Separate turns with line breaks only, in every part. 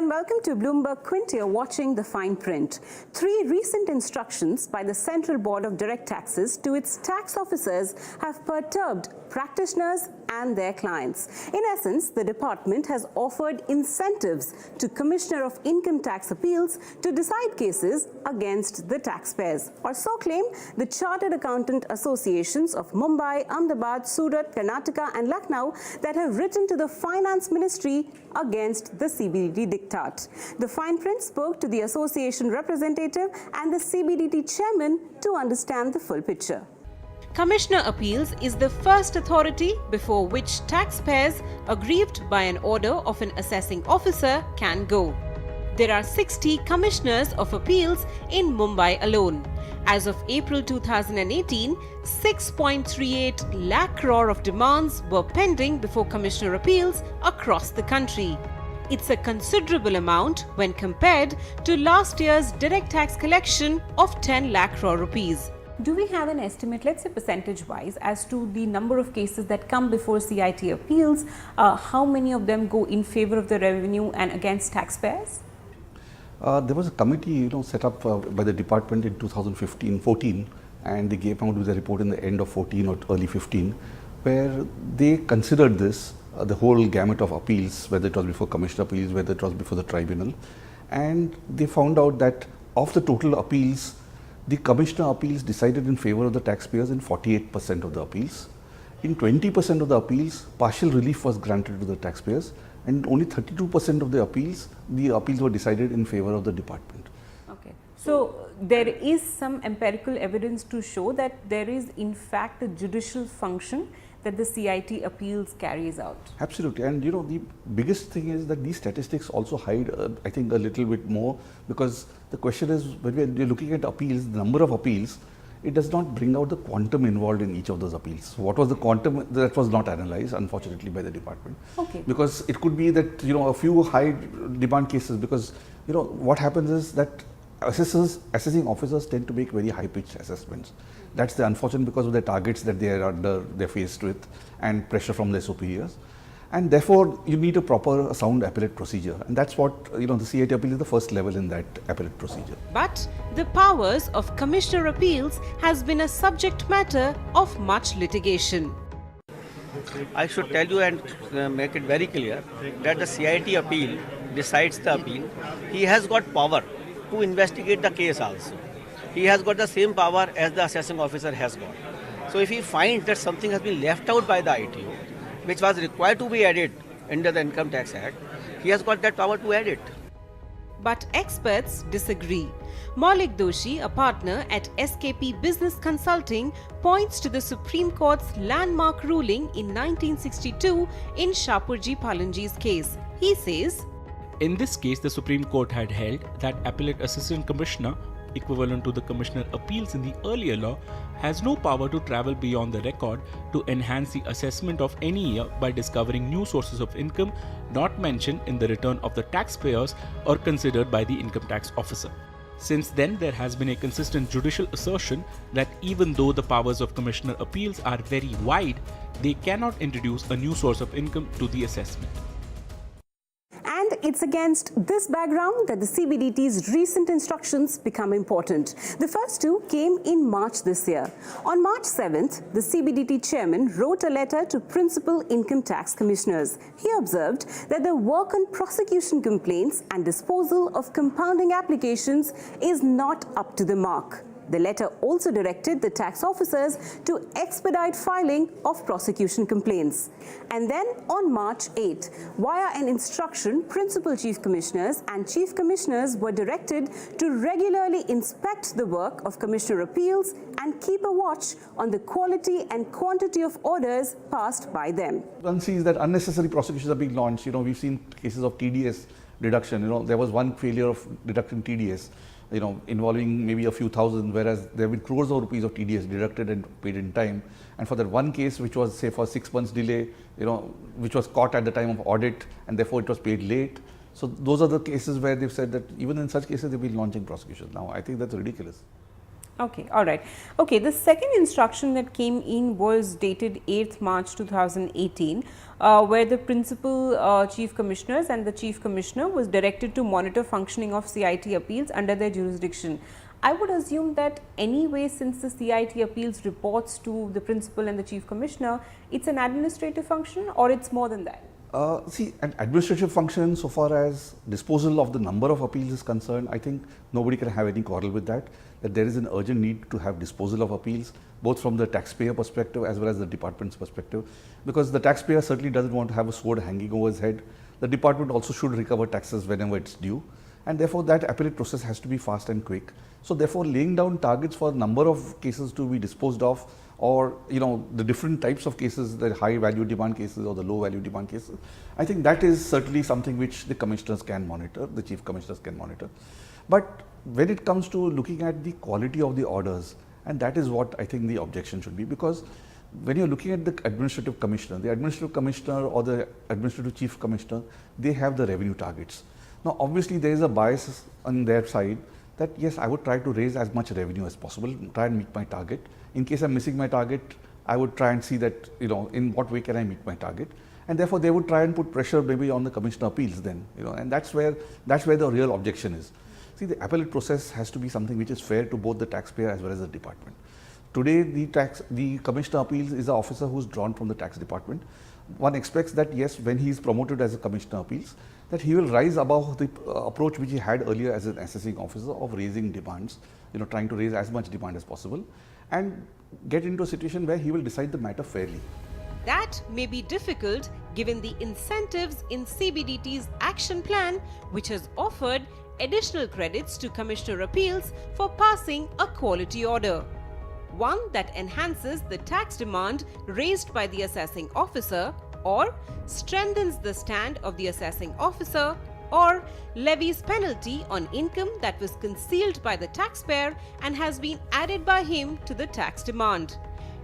and welcome to Bloomberg Quint. You're watching the fine print. 3 recent instructions by the Central Board of Direct Taxes to its tax officers have perturbed practitioners and their clients. In essence, the department has offered incentives to Commissioner of Income Tax Appeals to decide cases against the taxpayers, or so claim the Chartered Accountant Associations of Mumbai, Ahmedabad, Surat, Karnataka and Lucknow that have written to the Finance Ministry against the CBDT diktat. The fine print spoke to the association representative and the CBDT chairman to understand the full picture.
Commissioner Appeals is the first authority before which taxpayers aggrieved by an order of an assessing officer can go. There are 60 Commissioners of Appeals in Mumbai alone. As of April 2018, 6.38 lakh crore of demands were pending before Commissioner Appeals across the country. It's a considerable amount when compared to last year's direct tax collection of 10 lakh crore rupees.
Do we have an estimate, let's say percentage-wise, as to the number of cases that come before CIT appeals? How many of them go in favor of the revenue and against taxpayers?
There was a committee, set up by the department in 2014, and they came out with a report in the end of 14 or early 15, where they considered this, the whole gamut of appeals, whether it was before Commissioner Appeals, whether it was before the tribunal, and they found out that of the total appeals, the Commissioner Appeals decided in favor of the taxpayers in 48% of the appeals. In 20% of the appeals, partial relief was granted to the taxpayers, and only 32% of the appeals were decided in favor of the department.
Okay. So there is some empirical evidence to show that there is in fact a judicial function that the CIT appeals carries out.
Absolutely, and the biggest thing is that these statistics also hide, I think, a little bit more, because the question is, when you're looking at appeals, the number of appeals, it does not bring out the quantum involved in each of those appeals. What was the quantum? That was not analyzed, unfortunately, by the department.
Okay.
Because it could be that a few high demand cases, because what happens is that assessing officers tend to make very high pitched assessments. That's the unfortunate, because of the targets that they're faced with and pressure from their superiors, and therefore you need a proper sound appellate procedure, and that's what the CIT appeal is the first level in that appellate procedure.
But the powers of Commissioner Appeals has been a subject matter of much litigation.
I should tell you and make it very clear that the CIT appeal decides the appeal. He has got power to investigate the case also. He has got the same power as the assessing officer has got. So if he finds that something has been left out by the ITO, which was required to be added under the Income Tax Act, he has got that power to add it.
But experts disagree. Maulik Doshi, a partner at SKP Business Consulting, points to the Supreme Court's landmark ruling in 1962 in Shapurji Palanji's case. He says,
in this case, the Supreme Court had held that Appellate Assistant Commissioner, equivalent to the Commissioner Appeals in the earlier law, has no power to travel beyond the record to enhance the assessment of any year by discovering new sources of income not mentioned in the return of the taxpayers or considered by the income tax officer. Since then, there has been a consistent judicial assertion that even though the powers of Commissioner Appeals are very wide, they cannot introduce a new source of income to the assessment.
And it's against this background that the CBDT's recent instructions become important. The first 2 came in March this year. On March 7th, the CBDT chairman wrote a letter to principal income tax commissioners. He observed that the work on prosecution complaints and disposal of compounding applications is not up to the mark. The letter also directed the tax officers to expedite filing of prosecution complaints. And then on March 8, via an instruction, Principal Chief Commissioners and Chief Commissioners were directed to regularly inspect the work of Commissioner Appeals and keep a watch on the quality and quantity of orders passed by them.
One sees that unnecessary prosecutions are being launched. We've seen cases of TDS deduction. There was one failure of deducting TDS. Involving maybe a few thousand, whereas there have been crores of rupees of TDS deducted and paid in time. And for that one case, which was say for 6 months delay, which was caught at the time of audit, and therefore it was paid late. So those are the cases where they've said that even in such cases they've been launching prosecutions. Now I think that's ridiculous.
Okay, all right. Okay, the second instruction that came in was dated 8th March 2018, where the principal chief commissioners and the chief commissioner was directed to monitor functioning of CIT appeals under their jurisdiction. I would assume that anyway, since the CIT appeals reports to the principal and the chief commissioner, it's an administrative function, or it's more than that?
See, an administrative function, so far as disposal of the number of appeals is concerned, I think nobody can have any quarrel with that, that there is an urgent need to have disposal of appeals, both from the taxpayer perspective as well as the department's perspective, because the taxpayer certainly doesn't want to have a sword hanging over his head. The department also should recover taxes whenever it's due, and therefore that appellate process has to be fast and quick. So therefore, laying down targets for number of cases to be disposed of, or the different types of cases, the high value demand cases or the low value demand cases, I think that is certainly something which the commissioners can monitor, the chief commissioners can monitor. But when it comes to looking at the quality of the orders, and that is what I think the objection should be, because when you're looking at the administrative commissioner or the administrative chief commissioner, they have the revenue targets. Now obviously there is a bias on their side that yes, I would try to raise as much revenue as possible, try and meet my target. In case I'm missing my target, I would try and see that, in what way can I meet my target, and therefore they would try and put pressure maybe on the commissioner appeals then, and that's where the real objection is. See, the appellate process has to be something which is fair to both the taxpayer as well as the department. Today, the commissioner appeals is an officer who is drawn from the tax department. One expects that yes, when he is promoted as a commissioner appeals, that he will rise above the approach which he had earlier as an assessing officer of raising demands, trying to raise as much demand as possible, and get into a situation where he will decide the matter fairly.
That may be difficult given the incentives in CBDT's action plan, which has offered additional credits to commissioner appeals for passing a quality order. One that enhances the tax demand raised by the assessing officer, or strengthens the stand of the assessing officer, or levies penalty on income that was concealed by the taxpayer and has been added by him to the tax demand.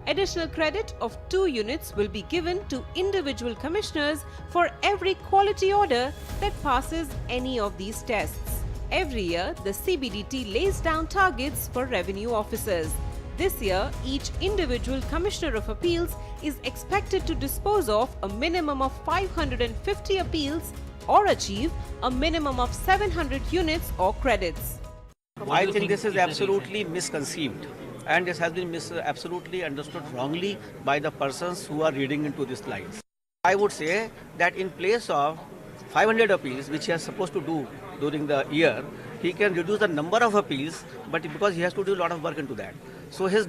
Additional credit of 2 units will be given to individual commissioners for every quality order that passes any of these tests. Every year, the CBDT lays down targets for revenue officers. This year, each individual commissioner of appeals is expected to dispose of a minimum of 550 appeals or achieve a minimum of 700 units or credits.
I think this is absolutely misconceived, and this has been absolutely understood wrongly by the persons who are reading into these lines. I would say that in place of 500 appeals, which he is supposed to do during the year, he can reduce the number of appeals, but because he has to do a lot of work into that. So his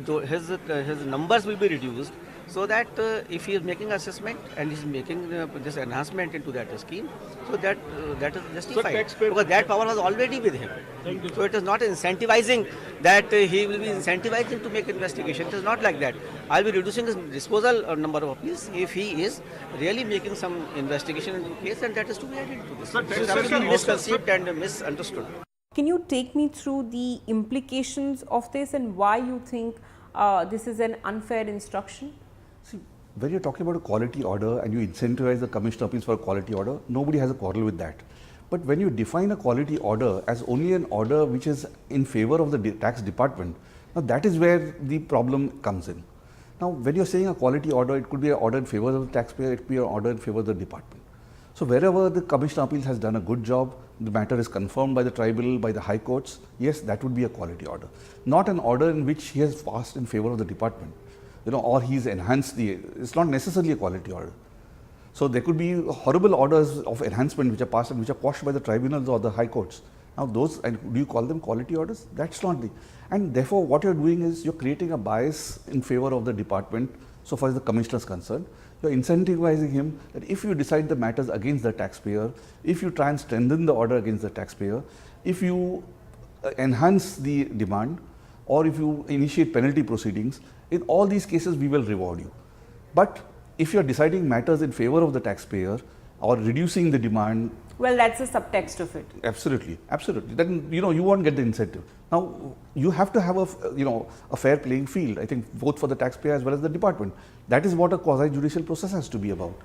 numbers will be reduced, so that if he is making assessment and he is making this enhancement into that scheme, so that is justified, because that power was already with him. So it is not incentivizing that he will be incentivizing to make investigation. It is not like that. I will be reducing his disposal number of appeals if he is really making some investigation into the case, and that is to be added to this. It is absolutely misconceived and misunderstood.
Can you take me through the implications of this and why you think this is an unfair instruction?
See, when you're talking about a quality order and you incentivize the commissioner appeals for a quality order, nobody has a quarrel with that. But when you define a quality order as only an order which is in favor of the tax department, now that is where the problem comes in. Now, when you're saying a quality order, it could be an order in favor of the taxpayer, it could be an order in favor of the department. So wherever the commissioner appeals has done a good job, the matter is confirmed by the tribunal, by the high courts, yes, that would be a quality order. Not an order in which he has passed in favor of the department, or he's enhanced it's not necessarily a quality order. So there could be horrible orders of enhancement which are passed and which are quashed by the tribunals or the high courts. Now those, and do you call them quality orders? That's not and therefore what you're doing is you're creating a bias in favor of the department so far as the commissioner is concerned. You're incentivizing him that if you decide the matters against the taxpayer, if you try and strengthen the order against the taxpayer, if you enhance the demand, or if you initiate penalty proceedings, in all these cases we will reward you. But if you're deciding matters in favor of the taxpayer or reducing the demand,
well, that's the subtext of it.
Absolutely, absolutely. Then you won't get the incentive. Now you have to have a fair playing field. I think both for the taxpayer as well as the department. That is what a quasi-judicial process has to be about.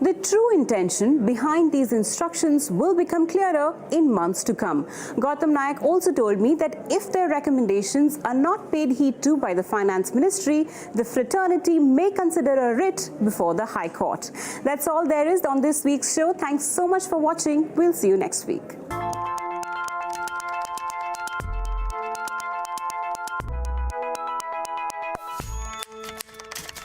The true intention behind these instructions will become clearer in months to come. Gautam Nayak also told me that if their recommendations are not paid heed to by the Finance Ministry, the fraternity may consider a writ before the High Court. That's all there is on this week's show. Thanks so much for watching. We'll see you next week.